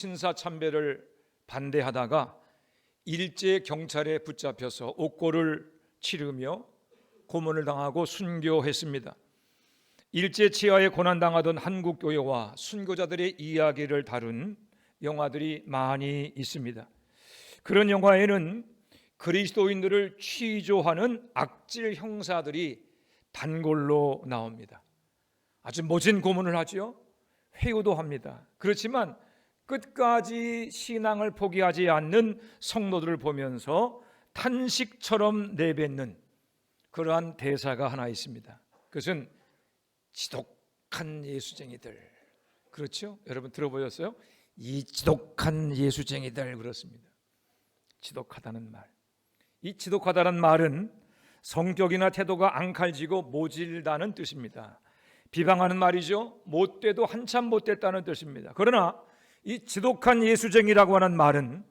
신사참배를 반대하다가 일제 경찰에 붙잡혀서 옥고를 치르며 고문을 당하고 순교했습니다. 일제 치하에 고난당하던 한국교회와 순교자들의 이야기를 다룬 영화들이 많이 있습니다. 그런 영화에는 그리스도인들을 취조하는 악질 형사들이 단골로 나옵니다. 아주 멋진 고문을 하죠. 회유도 합니다. 그렇지만 끝까지 신앙을 포기하지 않는 성도들을 보면서 탄식처럼 내뱉는 그러한 대사가 하나 있습니다. 그것은 지독한 예수쟁이들. 그렇죠? 여러분 들어보셨어요? 이 지독한 예수쟁이들, 그렇습니다. 지독하다는 말. 이 지독하다는 말은 성격이나 태도가 앙칼지고 모질다는 뜻입니다. 비방하는 말이죠. 못돼도 한참 못됐다는 뜻입니다. 그러나 이 지독한 예수쟁이라고 하는 말은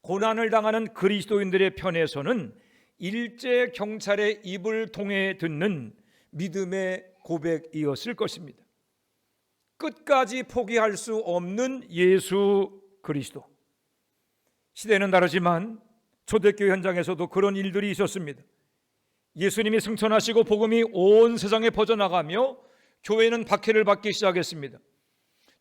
고난을 당하는 그리스도인들의 편에서는 일제 경찰의 입을 통해 듣는 믿음의 고백이었을 것입니다. 끝까지 포기할 수 없는 예수 그리스도. 시대는 다르지만 초대교회 현장에서도 그런 일들이 있었습니다. 예수님이 승천하시고 복음이 온 세상에 퍼져나가며 교회는 박해를 받기 시작했습니다.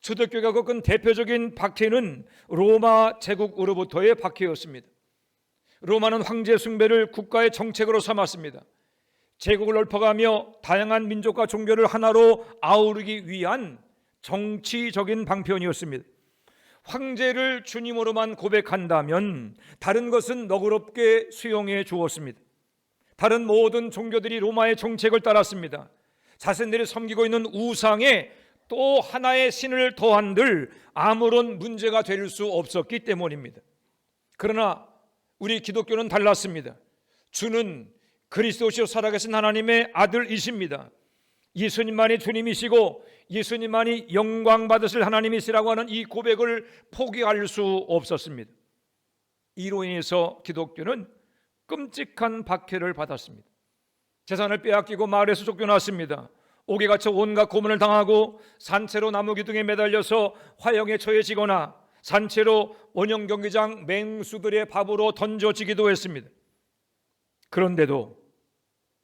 초대교회가 겪은 대표적인 박해는 로마 제국으로부터의 박해였습니다. 로마는 황제 숭배를 국가의 정책으로 삼았습니다. 제국을 넓혀가며 다양한 민족과 종교를 하나로 아우르기 위한 정치적인 방편이었습니다. 황제를 주님으로만 고백한다면 다른 것은 너그럽게 수용해 주었습니다. 다른 모든 종교들이 로마의 정책을 따랐습니다. 자신들이 섬기고 있는 우상에 또 하나의 신을 더한들 아무런 문제가 될 수 없었기 때문입니다. 그러나 우리 기독교는 달랐습니다. 주는 그리스도시요 살아계신 하나님의 아들이십니다. 예수님만이 주님이시고 예수님만이 영광 받으실 하나님이시라고 하는 이 고백을 포기할 수 없었습니다. 이로 인해서 기독교는 끔찍한 박해를 받았습니다. 재산을 빼앗기고 마을에서 쫓겨났습니다. 옥에 갇혀 온갖 고문을 당하고 산채로 나무 기둥에 매달려서 화형에 처해지거나 산채로 원형 경기장 맹수들의 밥으로 던져지기도 했습니다. 그런데도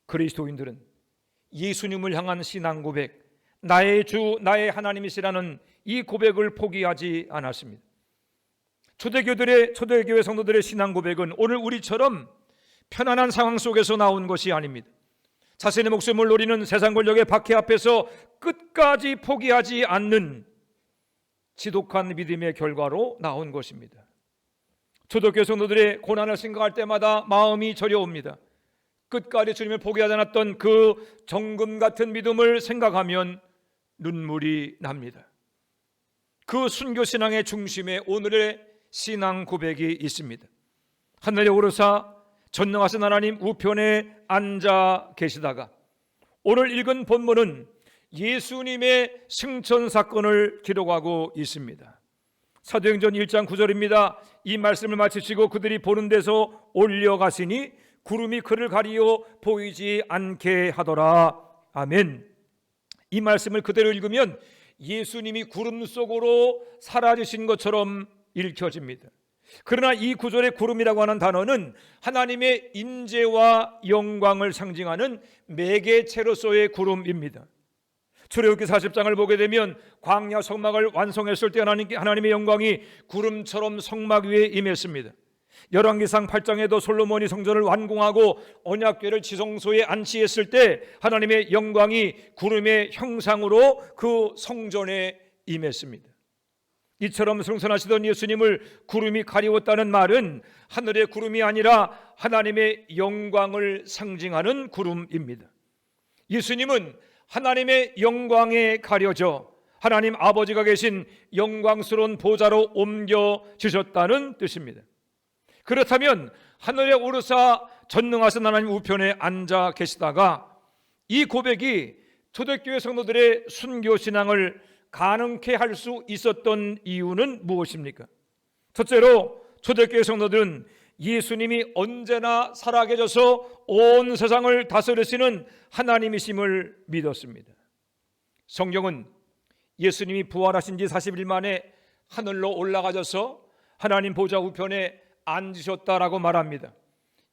그리스도인들은 예수님을 향한 신앙 고백, 나의 주, 나의 하나님이시라는 이 고백을 포기하지 않았습니다. 초대교회 성도들의 신앙 고백은 오늘 우리처럼 편안한 상황 속에서 나온 것이 아닙니다. 자신의 목숨을 노리는 세상 권력의 박해 앞에서 끝까지 포기하지 않는 지독한 믿음의 결과로 나온 것입니다. 초대교회 성도들의 고난을 생각할 때마다 마음이 저려옵니다. 끝까지 주님을 포기하지 않았던 그 정금 같은 믿음을 생각하면 눈물이 납니다. 그 순교신앙의 중심에 오늘의 신앙 고백이 있습니다. 하늘에 오르사 전능하신 하나님 우편에 앉아 계시다가 오늘 읽은 본문은 예수님의 승천 사건을 기록하고 있습니다. 사도행전 1장 9절입니다. 이 말씀을 마치시고 그들이 보는 데서 올려가시니 구름이 그를 가리어 보이지 않게 하더라. 아멘. 이 말씀을 그대로 읽으면 예수님이 구름 속으로 사라지신 것처럼 읽혀집니다. 그러나 이 구절의 구름이라고 하는 단어는 하나님의 인재와 영광을 상징하는 매개체로서의 구름입니다. 출애굽기 40장을 보게 되면 광야 성막을 완성했을 때 하나님의 영광이 구름처럼 성막 위에 임했습니다. 열왕기상 8장에도 솔로몬이 성전을 완공하고 언약궤를 지성소에 안치했을 때 하나님의 영광이 구름의 형상으로 그 성전에 임했습니다. 이처럼 승천하시던 예수님을 구름이 가리웠다는 말은 하늘의 구름이 아니라 하나님의 영광을 상징하는 구름입니다. 예수님은 하나님의 영광에 가려져 하나님 아버지가 계신 영광스러운 보좌로 옮겨지셨다는 뜻입니다. 그렇다면 하늘에 오르사 전능하신 하나님 우편에 앉아 계시다가 이 고백이 초대교회 성도들의 순교신앙을 가능케 할 수 있었던 이유는 무엇입니까? 첫째로 초대교회 성도들은 예수님이 언제나 살아계셔서 온 세상을 다스리시는 하나님이심을 믿었습니다. 성경은 예수님이 부활하신 지 40일 만에 하늘로 올라가셔서 하나님 보좌 우편에 앉으셨다라고 말합니다.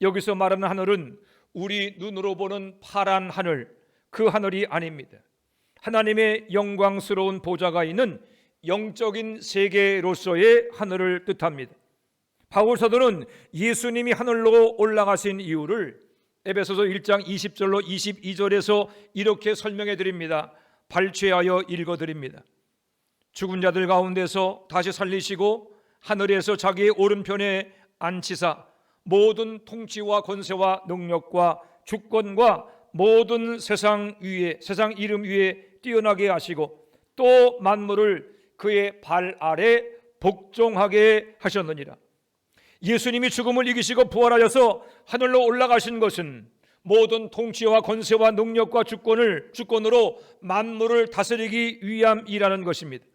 여기서 말하는 하늘은 우리 눈으로 보는 파란 하늘, 그 하늘이 아닙니다. 하나님의 영광스러운 보좌가 있는 영적인 세계로서의 하늘을 뜻합니다. 바울 사도는 예수님이 하늘로 올라가신 이유를 에베소서 1장 20절로 22절에서 이렇게 설명해 드립니다. 발췌하여 읽어 드립니다. 죽은 자들 가운데서 다시 살리시고 하늘에서 자기의 오른편에 앉히사 모든 통치와 권세와 능력과 주권과 모든 세상 이름 위에 뛰어나게 하시고 또 만물을 그의 발 아래 복종하게 하셨느니라. 예수님이 죽음을 이기시고 부활하셔서 하늘로 올라가신 것은 모든 통치와 권세와 능력과 주권으로 만물을 다스리기 위함이라는 것입니다.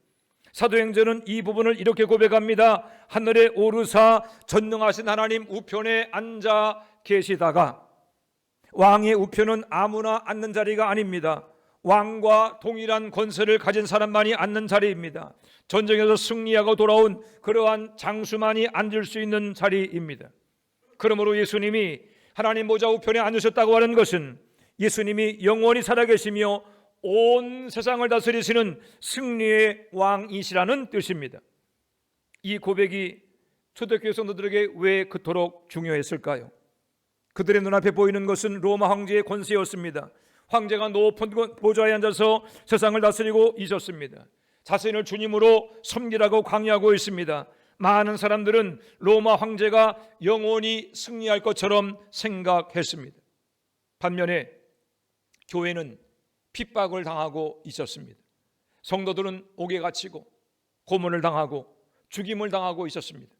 사도행전은 이 부분을 이렇게 고백합니다. 하늘에 오르사 전능하신 하나님 우편에 앉아 계시다가, 왕의 우편은 아무나 앉는 자리가 아닙니다. 왕과 동일한 권세를 가진 사람만이 앉는 자리입니다. 전쟁에서 승리하고 돌아온 그러한 장수만이 앉을 수 있는 자리입니다. 그러므로 예수님이 하나님 보좌 우편에 앉으셨다고 하는 것은 예수님이 영원히 살아계시며 온 세상을 다스리시는 승리의 왕이시라는 뜻입니다. 이 고백이 초대교회 성도들에게 왜 그토록 중요했을까요? 그들의 눈앞에 보이는 것은 로마 황제의 권세였습니다. 황제가 높은 보좌에 앉아서 세상을 다스리고 있었습니다. 자신을 주님으로 섬기라고 강요하고 있습니다. 많은 사람들은 로마 황제가 영원히 승리할 것처럼 생각했습니다. 반면에 교회는 핍박을 당하고 있었습니다. 성도들은 옥에 갇히고 고문을 당하고 죽임을 당하고 있었습니다.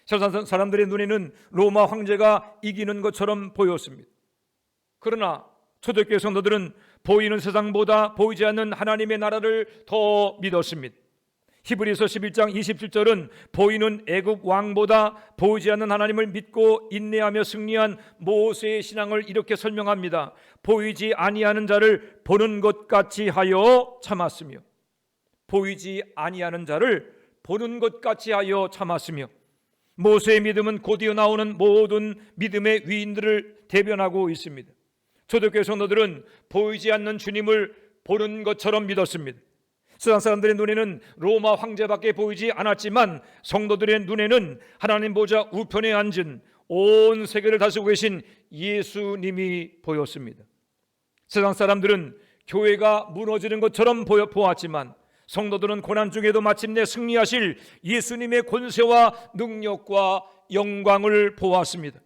세상 사람들의 눈에는 로마 황제가 이기는 것처럼 보였습니다. 그러나 초대교회 성도들은 보이는 세상보다 보이지 않는 하나님의 나라를 더 믿었습니다. 히브리서 11장 27절은 보이는 애굽 왕보다 보이지 않는 하나님을 믿고 인내하며 승리한 모세의 신앙을 이렇게 설명합니다. 보이지 아니하는 자를 보는 것 같이 하여 참았으며, 보이지 아니하는 자를 보는 것 같이 하여 참았으며, 모세의 믿음은 곧이어 나오는 모든 믿음의 위인들을 대변하고 있습니다. 초대교회 성도들은 보이지 않는 주님을 보는 것처럼 믿었습니다. 세상 사람들의 눈에는 로마 황제밖에 보이지 않았지만 성도들의 눈에는 하나님 보좌 우편에 앉은 온 세계를 다스리고 계신 예수님이 보였습니다. 세상 사람들은 교회가 무너지는 것처럼 보았지만 성도들은 고난 중에도 마침내 승리하실 예수님의 권세와 능력과 영광을 보았습니다.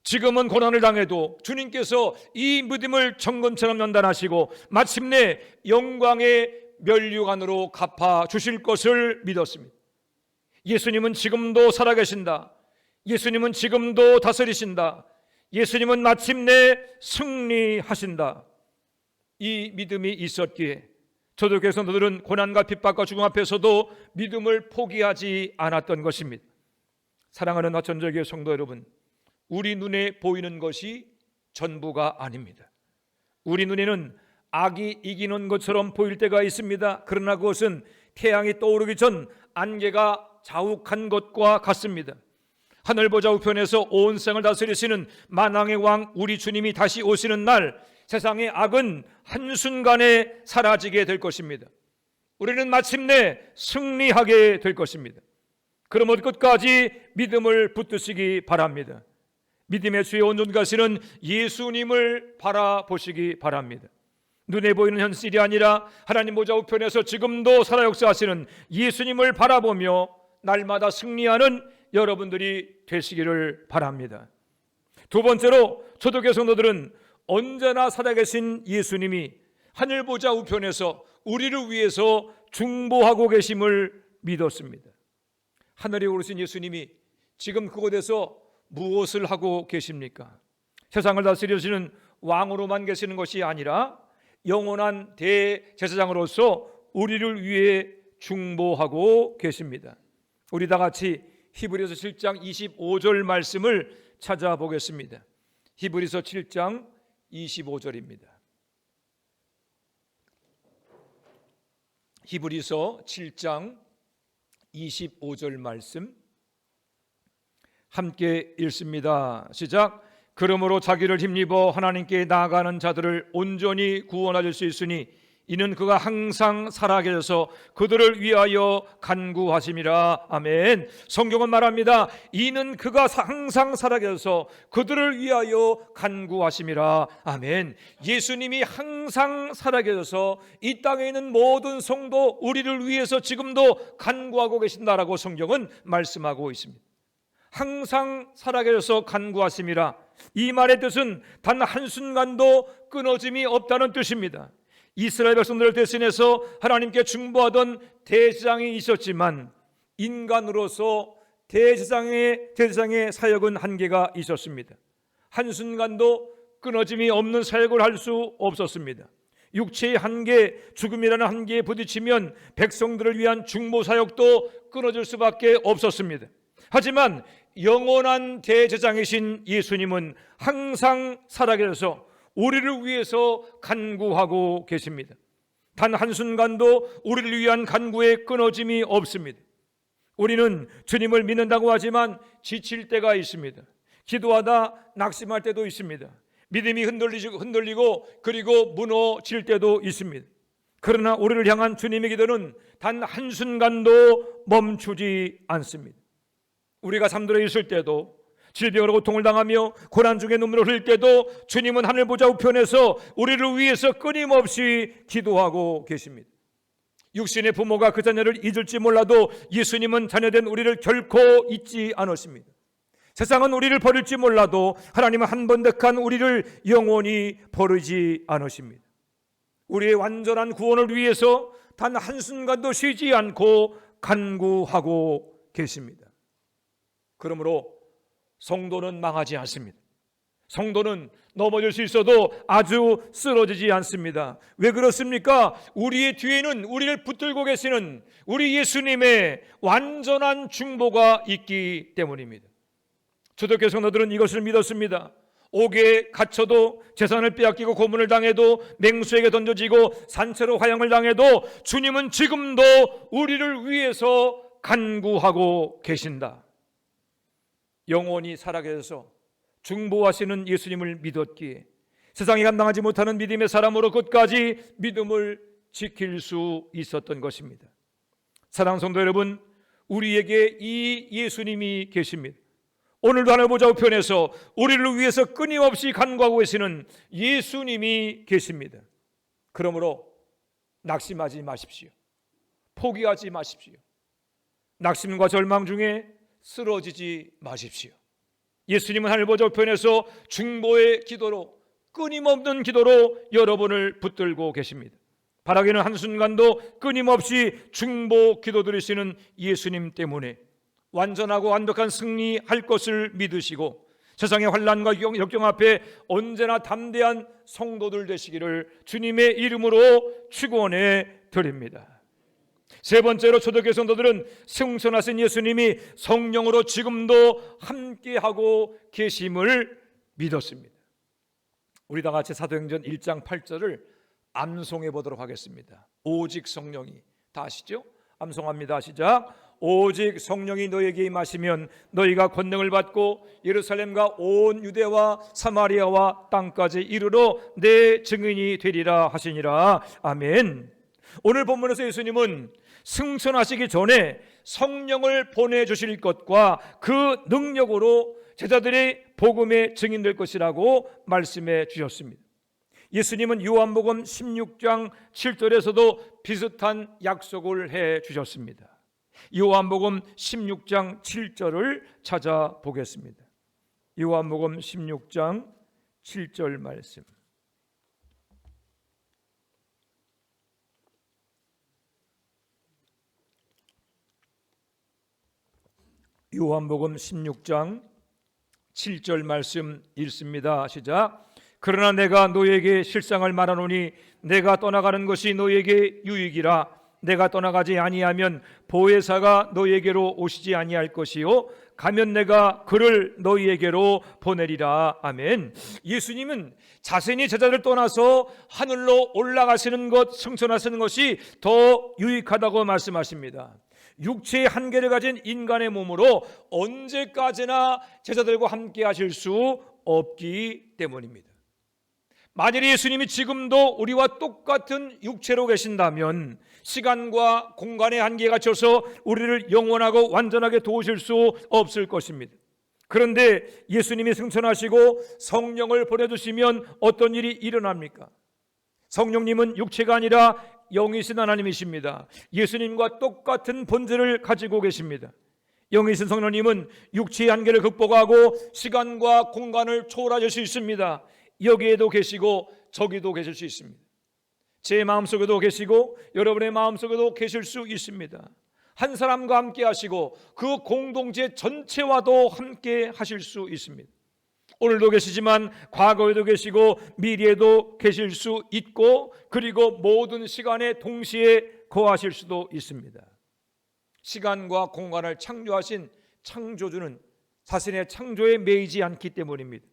지금은 고난을 당해도 주님께서 이 믿음을 정금처럼 연단하시고 마침내 영광의 면류관으로 갚아 주실 것을 믿었습니다. 예수님은 지금도 살아계신다. 예수님은 지금도 다스리신다. 예수님은 마침내 승리하신다. 이 믿음이 있었기에 초대교회 성도들은 고난과 핍박과 죽음 앞에서도 믿음을 포기하지 않았던 것입니다. 사랑하는 화천절교회 성도 여러분, 우리 눈에 보이는 것이 전부가 아닙니다. 우리 눈에는 악이 이기는 것처럼 보일 때가 있습니다. 그러나 그것은 태양이 떠오르기 전 안개가 자욱한 것과 같습니다. 하늘 보좌 우편에서 온 세상을 다스리시는 만왕의 왕 우리 주님이 다시 오시는 날 세상의 악은 한순간에 사라지게 될 것입니다. 우리는 마침내 승리하게 될 것입니다. 그러므로 끝까지 믿음을 붙드시기 바랍니다. 믿음의 주에 온전히 가시는 예수님을 바라보시기 바랍니다. 눈에 보이는 현실이 아니라 하나님 보좌 우편에서 지금도 살아 역사하시는 예수님을 바라보며 날마다 승리하는 여러분들이 되시기를 바랍니다. 두 번째로 초대교회 성도들은 언제나 살아계신 예수님이 하늘 보좌 우편에서 우리를 위해서 중보하고 계심을 믿었습니다. 하늘에 오르신 예수님이 지금 그곳에서 무엇을 하고 계십니까? 세상을 다스리시는 왕으로만 계시는 것이 아니라 영원한 대제사장으로서 우리를 위해 중보하고 계십니다. 우리 다 같이 히브리서 7장 25절 말씀을 찾아보겠습니다. 히브리서 7장 25절입니다. 히브리서 7장 25절 말씀 함께 읽습니다. 시작. 그러므로 자기를 힘입어 하나님께 나아가는 자들을 온전히 구원하실 수 있으니 이는 그가 항상 살아계셔서 그들을 위하여 간구하심이라. 아멘. 성경은 말합니다. 이는 그가 항상 살아계셔서 그들을 위하여 간구하심이라. 아멘. 예수님이 항상 살아계셔서 이 땅에 있는 모든 성도 우리를 위해서 지금도 간구하고 계신다라고 성경은 말씀하고 있습니다. 항상 살아계셔서 간구하심이라. 이 말의 뜻은 단 한순간도 끊어짐이 없다는 뜻입니다. 이스라엘 백성들을 대신해서 하나님께 중보하던 대제사장이 있었지만 인간으로서 대제사장의 사역은 한계가 있었습니다. 한순간도 끊어짐이 없는 사역을 할 수 없었습니다. 육체의 한계, 죽음이라는 한계에 부딪히면 백성들을 위한 중보 사역도 끊어질 수밖에 없었습니다. 하지만 영원한 대제사장이신 예수님은 항상 살아계셔서 우리를 위해서 간구하고 계십니다. 단 한순간도 우리를 위한 간구에 끊어짐이 없습니다. 우리는 주님을 믿는다고 하지만 지칠 때가 있습니다. 기도하다 낙심할 때도 있습니다. 믿음이 흔들리고 그리고 무너질 때도 있습니다. 그러나 우리를 향한 주님의 기도는 단 한순간도 멈추지 않습니다. 우리가 잠들어 있을 때도, 질병으로 고통을 당하며 고난 중에 눈물을 흘릴 때도 주님은 하늘 보좌 우편에서 우리를 위해서 끊임없이 기도하고 계십니다. 육신의 부모가 그 자녀를 잊을지 몰라도 예수님은 자녀된 우리를 결코 잊지 않으십니다. 세상은 우리를 버릴지 몰라도 하나님은 한 번 택한 우리를 영원히 버리지 않으십니다. 우리의 완전한 구원을 위해서 단 한순간도 쉬지 않고 간구하고 계십니다. 그러므로 성도는 망하지 않습니다. 성도는 넘어질 수 있어도 아주 쓰러지지 않습니다. 왜 그렇습니까? 우리의 뒤에는 우리를 붙들고 계시는 우리 예수님의 완전한 중보가 있기 때문입니다. 초대교회 성도들은 이것을 믿었습니다. 옥에 갇혀도, 재산을 빼앗기고 고문을 당해도, 맹수에게 던져지고 산채로 화형을 당해도 주님은 지금도 우리를 위해서 간구하고 계신다. 영원히 살아계셔서 중보하시는 예수님을 믿었기에 세상이 감당하지 못하는 믿음의 사람으로 끝까지 믿음을 지킬 수 있었던 것입니다. 사랑하는 성도 여러분, 우리에게 이 예수님이 계십니다. 오늘도 하늘 보좌 우편에서 우리를 위해서 끊임없이 간구하고 계시는 예수님이 계십니다. 그러므로 낙심하지 마십시오. 포기하지 마십시오. 낙심과 절망 중에 쓰러지지 마십시오. 예수님은 하늘 보좌 우편에서 중보의 기도로, 끊임없는 기도로 여러분을 붙들고 계십니다. 바라기는 한순간도 끊임없이 중보 기도 드리시는 예수님 때문에 완전하고 완벽한 승리할 것을 믿으시고 세상의 환난과 역경 앞에 언제나 담대한 성도들 되시기를 주님의 이름으로 축원해 드립니다. 세 번째로 초대교회 성도들은 승천하신 예수님이 성령으로 지금도 함께하고 계심을 믿었습니다. 우리 다 같이 사도행전 1장 8절을 암송해 보도록 하겠습니다. 오직 성령이, 다 아시죠? 암송합니다. 시작. 오직 성령이 너에게 임하시면 너희가 권능을 받고 예루살렘과 온 유대와 사마리아와 땅까지 이르러 내 증인이 되리라 하시니라. 아멘. 오늘 본문에서 예수님은 승천하시기 전에 성령을 보내주실 것과 그 능력으로 제자들이 복음의 증인될 것이라고 말씀해 주셨습니다. 예수님은 요한복음 16장 7절에서도 비슷한 약속을 해 주셨습니다. 요한복음 16장 7절을 찾아보겠습니다. 요한복음 16장 7절 말씀. 요한복음 16장 7절 말씀 읽습니다. 시작. 그러나 내가 너에게 실상을 말하노니 내가 떠나가는 것이 너에게 유익이라. 내가 떠나가지 아니하면 보혜사가 너에게로 오시지 아니할 것이요 가면 내가 그를 너희에게로 보내리라. 아멘. 예수님은 자신이 제자들을 떠나서 하늘로 올라가시는 것, 승천하시는 것이 더 유익하다고 말씀하십니다. 육체의 한계를 가진 인간의 몸으로 언제까지나 제자들과 함께 하실 수 없기 때문입니다. 만일 예수님이 지금도 우리와 똑같은 육체로 계신다면 시간과 공간의 한계에 갇혀서 우리를 영원하고 완전하게 도우실 수 없을 것입니다. 그런데 예수님이 승천하시고 성령을 보내주시면 어떤 일이 일어납니까? 성령님은 육체가 아니라 영이신 하나님이십니다. 예수님과 똑같은 본질을 가지고 계십니다. 영이신 성령님은 육체의 한계를 극복하고 시간과 공간을 초월하실 수 있습니다. 여기에도 계시고 저기도 계실 수 있습니다. 제 마음속에도 계시고 여러분의 마음속에도 계실 수 있습니다. 한 사람과 함께 하시고 그 공동체 전체와도 함께 하실 수 있습니다. 오늘도 계시지만 과거에도 계시고 미래에도 계실 수 있고 그리고 모든 시간에 동시에 거하실 수도 있습니다. 시간과 공간을 창조하신 창조주는 자신의 창조에 매이지 않기 때문입니다.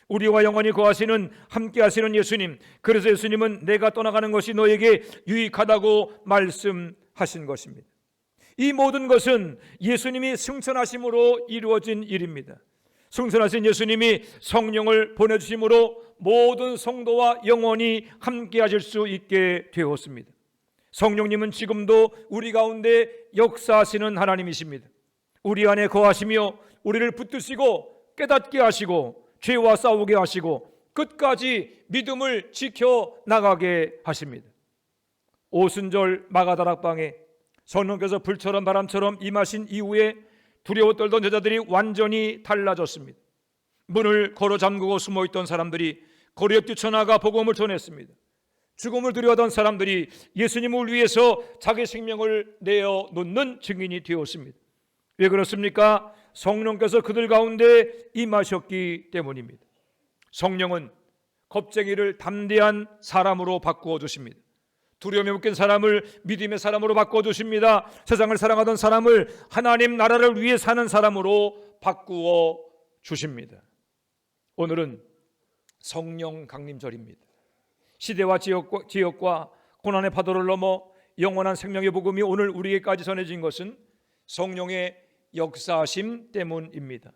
우리와 영원히 거하시는 함께 하시는 예수님, 그래서 예수님은 내가 떠나가는 것이 너에게 유익하다고 말씀하신 것입니다. 이 모든 것은 예수님이 승천하심으로 이루어진 일입니다. 승천하신 예수님이 성령을 보내주심으로 모든 성도와 영원히 함께 하실 수 있게 되었습니다. 성령님은 지금도 우리 가운데 역사하시는 하나님이십니다. 우리 안에 거하시며 우리를 붙드시고 깨닫게 하시고 죄와 싸우게 하시고 끝까지 믿음을 지켜나가게 하십니다. 오순절 마가다락방에 성령께서 불처럼 바람처럼 임하신 이후에 두려워 떨던 제자들이 완전히 달라졌습니다. 문을 걸어 잠그고 숨어있던 사람들이 거리에 뛰쳐나가 복음을 전했습니다. 죽음을 두려워하던 사람들이 예수님을 위해서 자기 생명을 내어놓는 증인이 되었습니다. 왜 그렇습니까? 성령께서 그들 가운데 임하셨기 때문입니다. 성령은 겁쟁이를 담대한 사람으로 바꾸어 주십니다. 두려움에 묶인 사람을 믿음의 사람으로 바꾸어 주십니다. 세상을 사랑하던 사람을 하나님 나라를 위해 사는 사람으로 바꾸어 주십니다. 오늘은 성령 강림절입니다. 시대와 지역과 고난의 파도를 넘어 영원한 생명의 복음이 오늘 우리에게까지 전해진 것은 성령의 역사하심 때문입니다.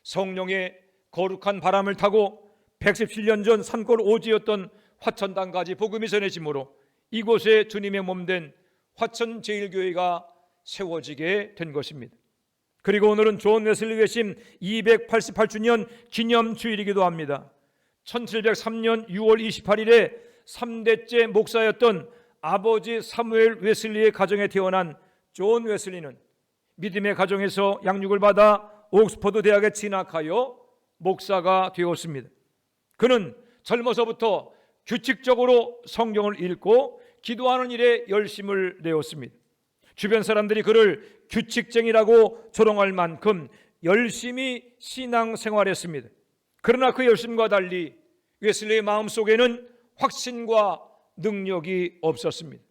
성령의 거룩한 바람을 타고 117년 전 산골 오지였던 화천당까지 복음이 전해지므로 이곳에 주님의 몸된 화천제일교회가 세워지게 된 것입니다. 그리고 오늘은 존 웨슬리 회심 288주년 기념주일이기도 합니다. 1703년 6월 28일에 3대째 목사였던 아버지 사무엘 웨슬리의 가정에 태어난 존 웨슬리는 믿음의 가정에서 양육을 받아 옥스퍼드 대학에 진학하여 목사가 되었습니다. 그는 젊어서부터 규칙적으로 성경을 읽고 기도하는 일에 열심을 내었습니다. 주변 사람들이 그를 규칙쟁이라고 조롱할 만큼 열심히 신앙생활했습니다. 그러나 그 열심과 달리 웨슬리의 마음속에는 확신과 능력이 없었습니다.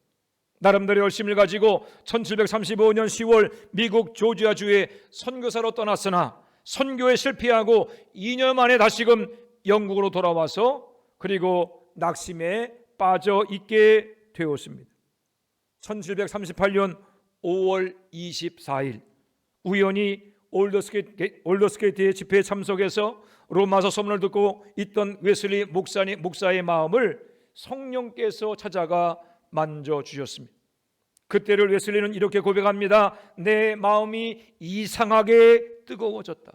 나름대로 열심을 가지고 1735년 10월 미국 조지아주에 선교사로 떠났으나 선교에 실패하고 2년 만에 다시금 영국으로 돌아와서 그리고 낙심에 빠져 있게 되었습니다. 1738년 5월 24일 우연히 올더스게이트의 집회에 참석해서 로마서 서문을 듣고 있던 웨슬리 목사의 마음을 성령께서 찾아가 만져주셨습니다. 그때를 웨슬리는 이렇게 고백합니다. 내 마음이 이상하게 뜨거워졌다.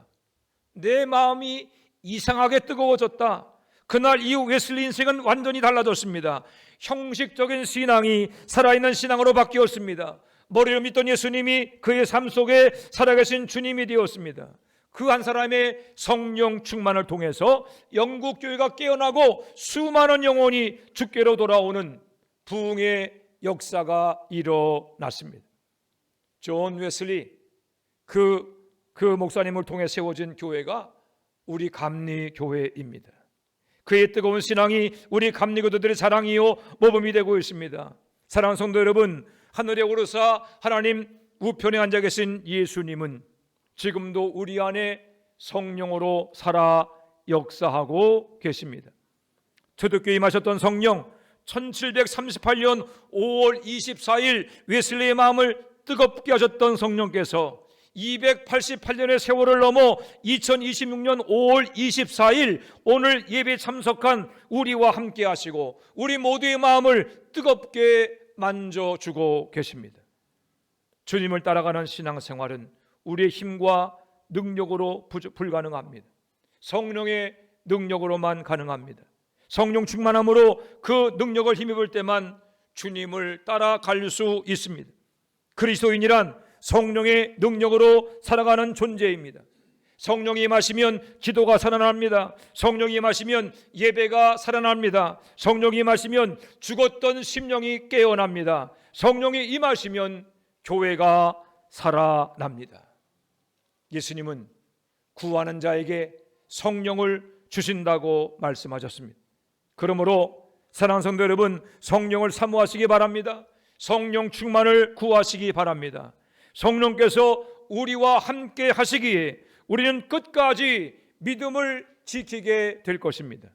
내 마음이 이상하게 뜨거워졌다. 그날 이후 웨슬리 인생은 완전히 달라졌습니다. 형식적인 신앙이 살아있는 신앙으로 바뀌었습니다. 머리로 믿던 예수님이 그의 삶 속에 살아계신 주님이 되었습니다. 그 한 사람의 성령 충만을 통해서 영국 교회가 깨어나고 수많은 영혼이 주께로 돌아오는 부흥의 역사가 일어났습니다. 존 웨슬리 그 목사님을 통해 세워진 교회가 우리 감리교회입니다. 그의 뜨거운 신앙이 우리 감리교도들의 자랑이요 모범이 되고 있습니다. 사랑하는 성도 여러분, 하늘에 오르사 하나님 우편에 앉아 계신 예수님은 지금도 우리 안에 성령으로 살아 역사하고 계십니다. 초대교회에 임하셨던 성령, 1738년 5월 24일 웨슬리의 마음을 뜨겁게 하셨던 성령께서 288년의 세월을 넘어 2026년 5월 24일 오늘 예배에 참석한 우리와 함께 하시고 우리 모두의 마음을 뜨겁게 만져주고 계십니다. 주님을 따라가는 신앙생활은 우리의 힘과 능력으로 불가능합니다. 성령의 능력으로만 가능합니다. 성령 충만함으로 그 능력을 힘입을 때만 주님을 따라갈 수 있습니다. 그리스도인이란 성령의 능력으로 살아가는 존재입니다. 성령이 임하시면 기도가 살아납니다. 성령이 임하시면 예배가 살아납니다. 성령이 임하시면 죽었던 심령이 깨어납니다. 성령이 임하시면 교회가 살아납니다. 예수님은 구하는 자에게 성령을 주신다고 말씀하셨습니다. 그러므로 사랑하는 성도 여러분, 성령을 사모하시기 바랍니다. 성령 충만을 구하시기 바랍니다. 성령께서 우리와 함께 하시기에 우리는 끝까지 믿음을 지키게 될 것입니다.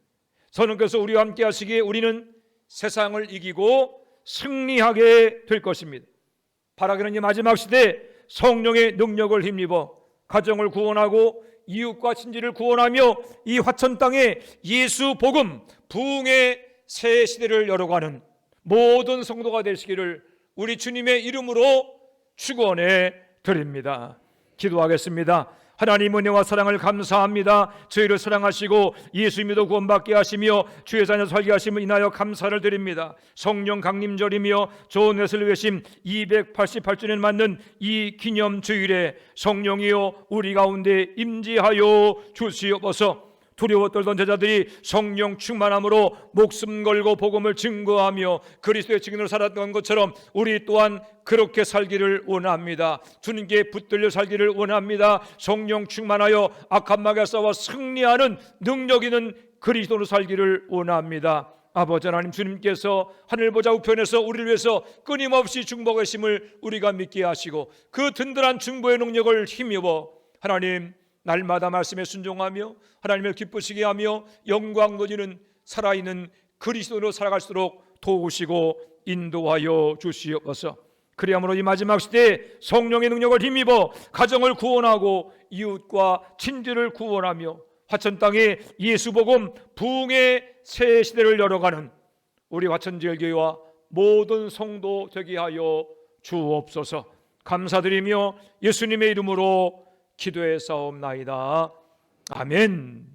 성령께서 우리와 함께 하시기에 우리는 세상을 이기고 승리하게 될 것입니다. 바라기는 이 마지막 시대에 성령의 능력을 힘입어 가정을 구원하고 이웃과 친지를 구원하며 이 화천 땅에 예수 복음 부흥의 새 시대를 열어가는 모든 성도가 되시기를 우리 주님의 이름으로 축원해 드립니다. 기도하겠습니다. 하나님 은혜와 사랑을 감사합니다. 저희를 사랑하시고 예수 믿어 구원받게 하시며 주의 자녀 살게 하심을 인하여 감사를 드립니다. 성령 강림절이며 좋은 뇌슬 외심 288주년 맞는 이 기념 주일에 성령이여 우리 가운데 임재하여 주시옵소서. 두려워 떨던 제자들이 성령 충만함으로 목숨 걸고 복음을 증거하며 그리스도의 증인으로 살았던 것처럼 우리 또한 그렇게 살기를 원합니다. 주님께 붙들려 살기를 원합니다. 성령 충만하여 악한 마귀와 싸워 승리하는 능력 있는 그리스도로 살기를 원합니다. 아버지 하나님, 주님께서 하늘 보좌 우편에서 우리를 위해서 끊임없이 중보하심을 우리가 믿게 하시고 그 든든한 중보의 능력을 힘입어 하나님 날마다 말씀에 순종하며 하나님을 기쁘시게 하며 영광 누리는 살아있는 그리스도로 살아갈수록 도우시고 인도하여 주시옵소서. 그리함으로 이 마지막 시대에 성령의 능력을 힘입어 가정을 구원하고 이웃과 친지를 구원하며 화천 땅에 예수 복음 부흥의 새 시대를 열어가는 우리 화천제일교회와 모든 성도 되게 하여 주옵소서. 감사드리며 예수님의 이름으로 기도해 싸움나이다. 아멘.